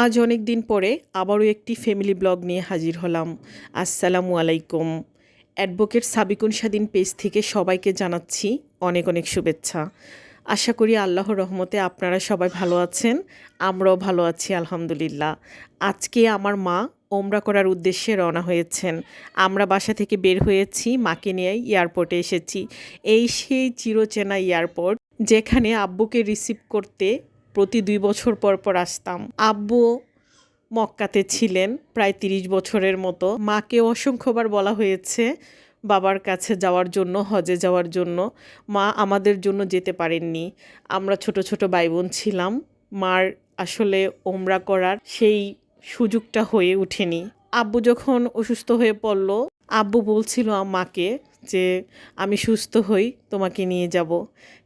আজ অনেক দিন পরে আবারও একটি ফ্যামিলি ব্লগ নিয়ে হাজির হলাম। আসসালামু আলাইকুম। অ্যাডভোকেট সাবিকুন স্বাধীন পেজ থেকে সবাইকে জানাচ্ছি অনেক অনেক শুভেচ্ছা। আশা করি আল্লাহর রহমতে আপনারা সবাই ভালো আছেন, আমরাও ভালো আছি আলহামদুলিল্লাহ। আজকে আমার মা ওমরা করার উদ্দেশ্যে রওনা হয়েছেন। আমরা বাসা থেকে বের হয়েছি, মাকে নিয়ে এয়ারপোর্টে এসেছি। এই সেই চিরচেনা এয়ারপোর্ট যেখানে আব্বুকে রিসিভ করতে প্রতি 2 বছর পর পর আসতাম। আব্বু মক্কাতে ছিলেন প্রায় 30 বছরের মতো। মাকে অসংখ্যবার বলা হয়েছে বাবার কাছে যাওয়ার জন্য, হজে যাওয়ার জন্য। মা আমাদের জন্য যেতে পারেননি। আমরা ছোট ছোট ভাই বোন ছিলাম। মার আসলে ওমরা করার সেই সুযোগটা হয়ে ওঠেনি। আব্বু যখন অসুস্থ হয়ে পড়ল, আব্বু বলছিল মাকে যে আমি সুস্থ হই তোমাকে নিয়ে যাব,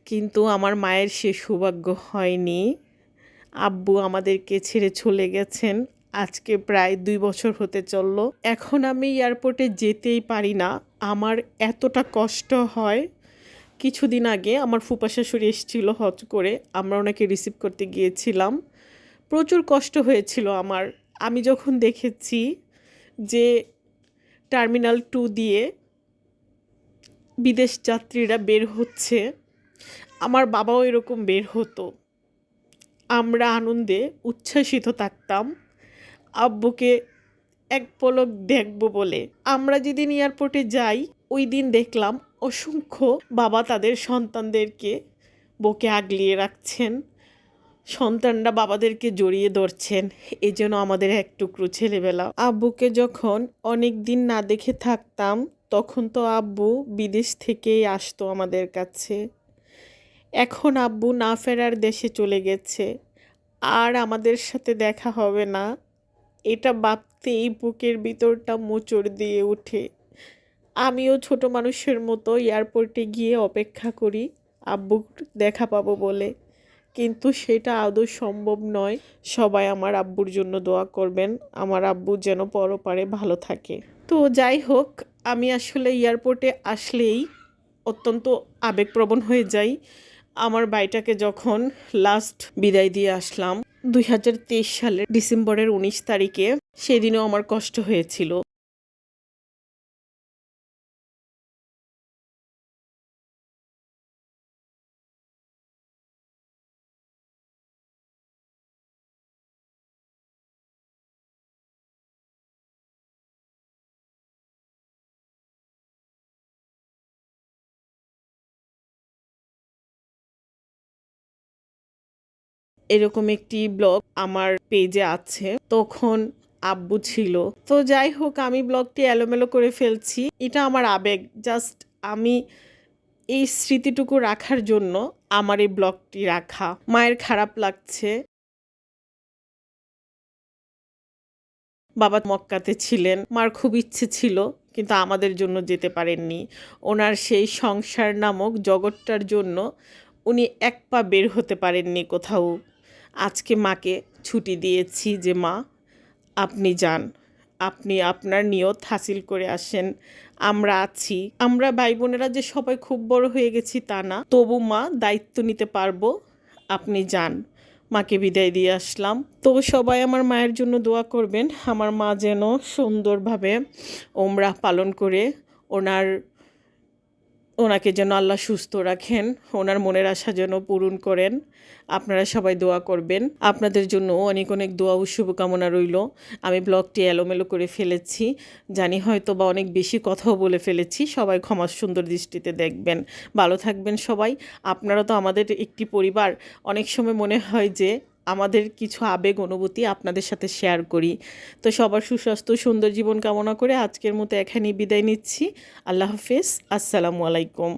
কিন্তু আমার মায়ের সে সৌভাগ্য হয়নি। আব্বু আমাদেরকে ছেড়ে চলে গেছেন আজকে প্রায় 2 বছর হতে চলল। এখন আমি এয়ারপোর্টে যেতেই পারি না, আমার এতটা কষ্ট হয়। কিছুদিন আগে আমার ফুপা শাশুড়ি এসেছিল হজ করে, আমরা ওনাকে রিসিভ করতে গিয়েছিলাম। প্রচুর কষ্ট হয়েছিল আমার। আমি যখন দেখেছি যে টার্মিনাল 2 দিয়ে বিদেশ যাত্রীরা বের হচ্ছে, আমার বাবাও এরকম বের হতো। আমরা আনন্দে উচ্ছ্বাসিত থাকতাম আব্বুকে এক পলক দেখব বলে। আমরা যেদিন এয়ারপোর্টে যাই ওই দিন দেখলাম অসংখ্য বাবা তাদের সন্তানদেরকে বুকে আগলিয়ে রাখছেন, সন্তানরা বাবাদেরকে জড়িয়ে ধরছেন। এই জন্য আমাদের এক টুকরো ছেলেবেলা। আব্বুকে যখন অনেক দিন না দেখে থাকতাম তখন তো আব্বু বিদেশ থেকেই আসতো আমাদের কাছে। এখন আব্বু না ফেরার দেশে চলে গেছে, আর আমাদের সাথে দেখা হবে না। এটা ভাবতেই বুকের ভিতরটা মোচড় দিয়ে ওঠে। আমিও ছোট মানুষের মতো এয়ারপোর্টে গিয়ে অপেক্ষা করি আব্বুর দেখা পাবো বলে, কিন্তু সেটা আদৌ সম্ভব নয়। সবাই আমার আব্বুর জন্য দোয়া করবেন, আমার আব্বু যেন পরপারে ভালো থাকে। তো যাই হোক, আমি আসলে এয়ারপোর্টে আসলেই অত্যন্ত আবেগপ্রবণ হয়ে যাই। আমার ভাইটাকে যখন লাস্ট বিদায় দিয়ে আসলাম 2023 সালের ডিসেম্বরের 19 তারিখে, সেদিনও আমার কষ্ট হয়েছিল। এরকম একটি ব্লগ আমার পেজে আছে, তখন আব্বু ছিল। তো যাই হোক, আমি ব্লগটি এলোমেলো করে ফেলছি, এটা আমার আবেগ। জাস্ট আমি এই স্মৃতিটুকু রাখার জন্য আমার এই ব্লগটি রাখা। মায়ের খারাপ লাগছে। বাবা মক্কাতে ছিলেন, মার খুব ইচ্ছে ছিল কিন্তু আমাদের জন্য যেতে পারেননি। ওনার সেই সংসার নামক জগৎটার জন্য উনি এক পা বের হতে পারেননি কোথাও। আজকে মাকে ছুটি দিয়েছি যে মা আপনি যান, আপনি আপনার নিয়ত হাসিল করে আসেন, আমরা আছি। আমরা ভাই বোনেরা যে সবাই খুব বড় হয়ে গেছি তা না, তবু মা দায়িত্ব নিতে পারবো, আপনি যান। মাকে বিদায় দিয়ে আসলাম। তো সবাই আমার মায়ের জন্য দোয়া করবেন, আমার মা যেন সুন্দরভাবে ওমরা পালন করে ওনাকে যেন আল্লাহ সুস্থ রাখেন, ওনার মনের আশা যেন পূরণ করেন। আপনারা সবাই দোয়া করবেন। আপনাদের জন্য অনেক অনেক দোয়া ও শুভকামনা রইল। আমি ব্লগটি এলোমেলো করে ফেলেছি, জানি হয়তো বা অনেক বেশি কথাও বলে ফেলেছি। সবাই ক্ষমা সুন্দর দৃষ্টিতে দেখবেন। ভালো থাকবেন সবাই। আপনারা তো আমাদের একটি পরিবার। অনেক সময় মনে হয় যে আমাদের কিছু আবেগ অনুভূতি আপনাদের সাথে শেয়ার করি। তো সবার সুস্বাস্থ্য সুন্দর জীবন কামনা করে আজকের মতো এখানেই বিদায় নিচ্ছি। আল্লাহ হাফেজ। আসসালামু আলাইকুম।